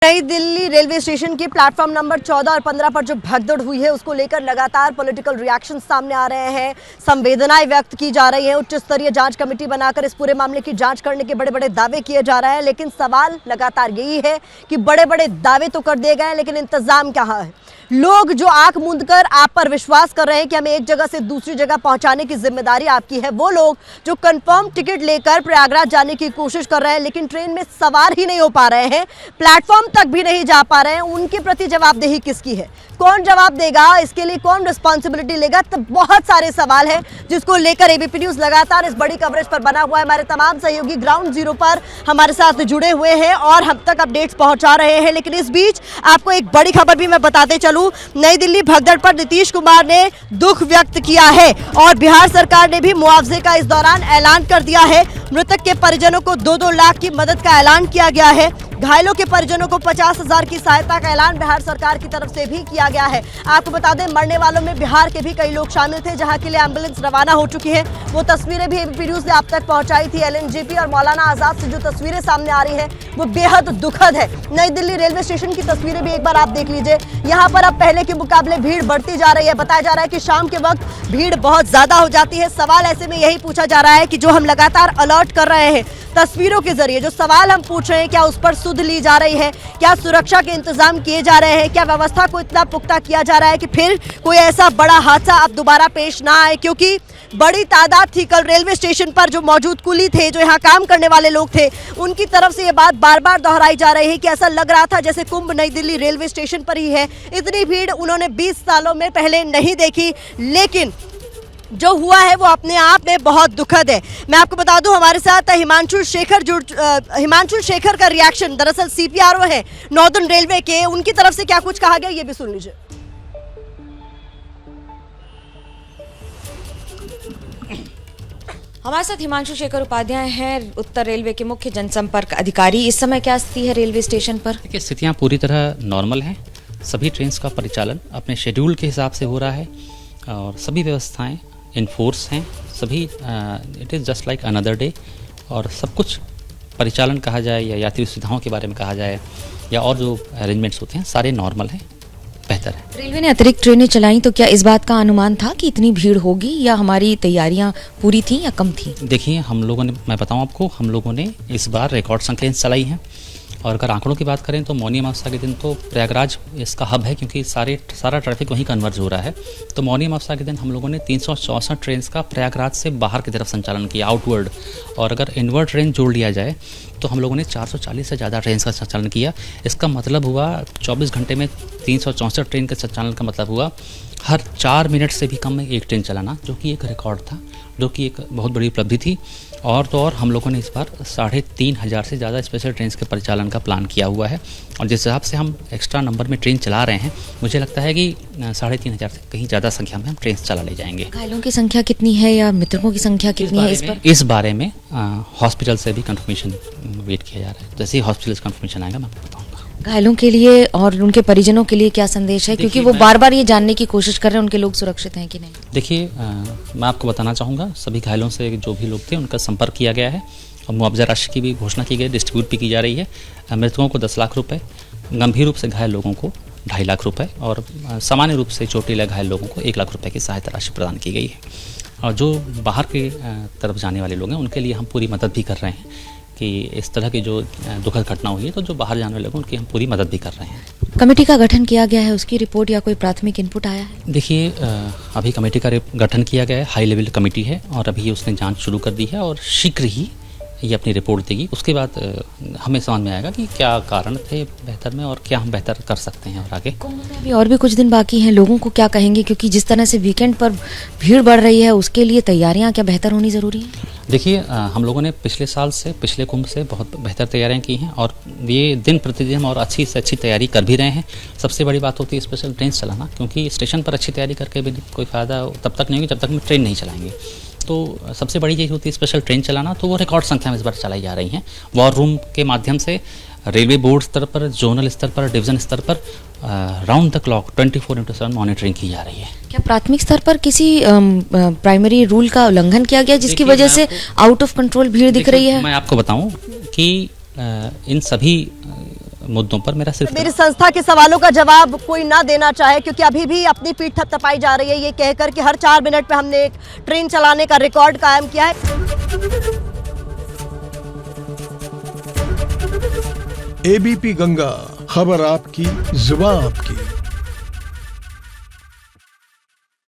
नई Delhi railway station के platform number 14 और 15 पर जो भगदड़ हुई है उसको लेकर लगातार पॉलिटिकल रिएक्शन सामने आ रहे हैं, संवेदनाएं व्यक्त की जा रही हैं। उच्च स्तरीय जांच कमेटी बनाकर इस पूरे मामले की जांच करने के बड़े बड़े दावे किए जा रहे हैं, लेकिन सवाल लगातार यही है कि बड़े बड़े दावे तो कर दिए गए, लेकिन इंतजाम कहाँ है। लोग जो आंख मूंद कर आप पर विश्वास कर रहे हैं कि हमें एक जगह से दूसरी जगह पहुंचाने की जिम्मेदारी आपकी है, वो लोग जो कंफर्म टिकट लेकर प्रयागराज जाने की कोशिश कर रहे हैं लेकिन ट्रेन में सवार ही नहीं हो पा रहे हैं, प्लेटफॉर्म तक भी नहीं जा पा रहे हैं, उनके प्रति जवाबदेही किसकी है? कौन जवाब देगा? इसके लिए कौन रिस्पॉन्सिबिलिटी लेगा? तो बहुत सारे सवाल हैं जिसको लेकर एबीपी न्यूज लगातार इस बड़ी कवरेज पर बना हुआ है। हमारे तमाम सहयोगी ग्राउंड जीरो पर हमारे साथ जुड़े हुए हैं और हम तक अपडेट्स पहुंचा रहे हैं। लेकिन इस बीच आपको एक बड़ी खबर भी मैं बताते चलूं, नई दिल्ली भगदड़ पर नीतीश कुमार ने दुख व्यक्त किया है और बिहार सरकार ने भी मुआवजे का इस दौरान ऐलान कर दिया है। मृतक के परिजनों को 2-2 लाख की मदद का ऐलान किया गया है। घायलों के परिजनों को 50,000 की सहायता का ऐलान बिहार सरकार की तरफ से भी किया गया है। आपको बता दें, मरने वालों में बिहार के भी कई लोग शामिल थे, जहां के लिए एम्बुलेंस रवाना हो चुकी है। वो तस्वीरें भी एबीपी न्यूज ने आप तक पहुंचाई थी। एलएनजेपी और मौलाना आजाद से जो तस्वीरें सामने आ रही है वो बेहद दुखद है। नई दिल्ली रेलवे स्टेशन की तस्वीरें भी एक बार आप देख लीजिए। यहाँ पर अब पहले के मुकाबले भीड़ बढ़ती जा रही है। बताया जा रहा है कि शाम के वक्त भीड़ बहुत ज्यादा हो जाती है। सवाल ऐसे में यही पूछा जा रहा है कि जो हम लगातार अलर्ट कर रहे हैं तस्वीरों के जरिए, जो सवाल हम पूछ रहे हैं, क्या उस पर सुध ली जा रही है? क्या सुरक्षा के इंतजाम किए जा रहे हैं? क्या व्यवस्था को इतना पुख्ता किया जा रहा है कि फिर कोई ऐसा बड़ा हादसा अब दोबारा पेश ना आए? क्योंकि बड़ी तादाद थी कल रेलवे स्टेशन पर जो मौजूद कुली थे, जो यहाँ काम करने वाले लोग थे, उनकी तरफ से ये बात बार बार दोहराई जा रही है कि ऐसा लग रहा था जैसे कुंभ नई दिल्ली रेलवे स्टेशन पर ही है। इतनी भीड़ उन्होंने 20 सालों में पहले नहीं देखी, लेकिन जो हुआ है वो अपने आप में बहुत दुखद है। मैं आपको बता दूं, हमारे साथ हिमांशु शेखर का रिएक्शन, दरअसल सीपीआरओ है नॉर्दर्न रेलवे के, उनकी तरफ से क्या कुछ कहा गया ये भी सुन लीजिए। हमारे साथ हिमांशु शेखर उपाध्याय हैं, उत्तर रेलवे के मुख्य जनसंपर्क अधिकारी। इस समय क्या स्थिति है रेलवे स्टेशन पर? देखिए, स्थितियाँ पूरी तरह नॉर्मल हैं। सभी ट्रेन्स का परिचालन अपने शेड्यूल के हिसाब से हो रहा है और सभी व्यवस्थाएं इनफोर्स हैं। सभी it is just like another day, और सब कुछ परिचालन कहा जाए या यात्री सुविधाओं के बारे में कहा जाए या और जो अरेंजमेंट्स होते हैं सारे नॉर्मल हैं, बेहतर है। रेलवे ने अतिरिक्त ट्रेनें चलाई, तो क्या इस बात का अनुमान था कि इतनी भीड़ होगी या हमारी तैयारियां पूरी थी या कम थी? देखिए, हम लोगों ने, मैं बताऊं आपको, हम लोगों ने इस बार रिकॉर्ड संख्या चलाई हैं। और अगर आंकड़ों की बात करें तो मौनी अमावस्या के दिन तो प्रयागराज इसका हब है, क्योंकि सारा ट्रैफिक वहीं कन्वर्ज हो रहा है। तो मौनी अमावस्या के दिन हम लोगों ने 364 ट्रेन का प्रयागराज से बाहर की तरफ संचालन किया, आउटवर्ड। और अगर इनवर्ड ट्रेन जोड़ लिया जाए तो हम लोगों ने 440 से ज़्यादा ट्रेन का संचालन किया। इसका मतलब हुआ 24 घंटे में 364 ट्रेन के संचालन का मतलब हुआ हर 4 मिनट से भी कम में एक ट्रेन चलाना, जो कि एक रिकॉर्ड था, जो कि एक बहुत बड़ी उपलब्धि थी। और तो और हम लोगों ने इस बार 3,500 से ज़्यादा स्पेशल ट्रेन के परिचालन का प्लान किया हुआ है। और जिस हिसाब से हम एक्स्ट्रा नंबर में ट्रेन चला रहे हैं, मुझे लगता है कि 3,500 से कहीं ज़्यादा संख्या में हम ट्रेन चला ले जाएंगे। घायलों की संख्या कितनी है या मृतकों की संख्या कितनी है? इस बारे में हॉस्पिटल से भी कंफर्मेशन वेट किया जा रहा है। जैसे ही हॉस्पिटल से कंफर्मेशन आएगा मैं आपको बताऊँगा। घायलों के लिए और उनके परिजनों के लिए क्या संदेश है, क्योंकि वो बार बार ये जानने की कोशिश कर रहे हैं उनके लोग सुरक्षित हैं कि नहीं? देखिए, मैं आपको बताना चाहूँगा, सभी घायलों से जो भी लोग थे उनका संपर्क किया गया है और मुआवजा राशि की भी घोषणा की गई, डिस्ट्रीब्यूट भी की जा रही है। मृतकों को 10 लाख रुपये, गंभीर रूप से घायल लोगों को 2.5 लाख रुपये और सामान्य रूप से चोटिल घायल लोगों को 1 लाख रुपये की सहायता राशि प्रदान की गई है। और जो बाहर की तरफ जाने वाले लोग हैं उनके लिए हम पूरी मदद भी कर रहे हैं कि इस तरह की जो दुखद घटना हुई है, तो जो बाहर जाने वाले लोग उनकी हम पूरी मदद भी कर रहे हैं। कमेटी का गठन किया गया है, उसकी रिपोर्ट या कोई प्राथमिक इनपुट आया है? देखिए, अभी कमेटी का गठन किया गया है, हाई लेवल कमेटी है और अभी उसने जांच शुरू कर दी है और शीघ्र ही ये अपनी रिपोर्ट देगी। उसके बाद हमें समझ में आएगा कि क्या कारण थे बेहतर में और क्या हम बेहतर कर सकते हैं और आगे। कुंभ में अभी और भी कुछ दिन बाकी हैं, लोगों को क्या कहेंगे, क्योंकि जिस तरह से वीकेंड पर भीड़ बढ़ रही है उसके लिए तैयारियां क्या बेहतर होनी ज़रूरी है? देखिए, हम लोगों ने पिछले साल से, पिछले कुंभ से बहुत बेहतर तैयारियां की हैं और ये दिन प्रतिदिन हम और अच्छी से अच्छी तैयारी कर भी रहे हैं। सबसे बड़ी बात होती है स्पेशल ट्रेन चलाना, क्योंकि स्टेशन पर अच्छी तैयारी करके भी कोई फ़ायदा तब तक नहीं होगी जब तक हम ट्रेन नहीं चलाएंगे। तो सबसे बड़ी चीज़ होती है स्पेशल ट्रेन चलाना, तो वो रिकॉर्ड संख्या में इस बार चलाई जा रही हैं। वॉर रूम के माध्यम से रेलवे बोर्ड स्तर पर, जोनल स्तर पर, डिवीज़न स्तर पर राउंड द क्लॉक 24/7 मॉनिटरिंग की जा रही है। क्या प्राथमिक स्तर पर किसी प्राइमरी रूल का उल्लंघन किया गया जिसकी वजह से आउट ऑफ कंट्रोल भीड़ दिख रही है? मैं आपको बताऊं कि इन सभी मुद्दों पर मेरा सिर्फ मेरी संस्था के सवालों का जवाब कोई ना देना चाहे, क्योंकि अभी भी अपनी पीठ थपथपाई जा रही है ये कहकर कि हर 4 मिनट पे हमने एक ट्रेन चलाने का रिकॉर्ड कायम किया है। एबीपी गंगा, खबर आपकी, जुबान आपकी।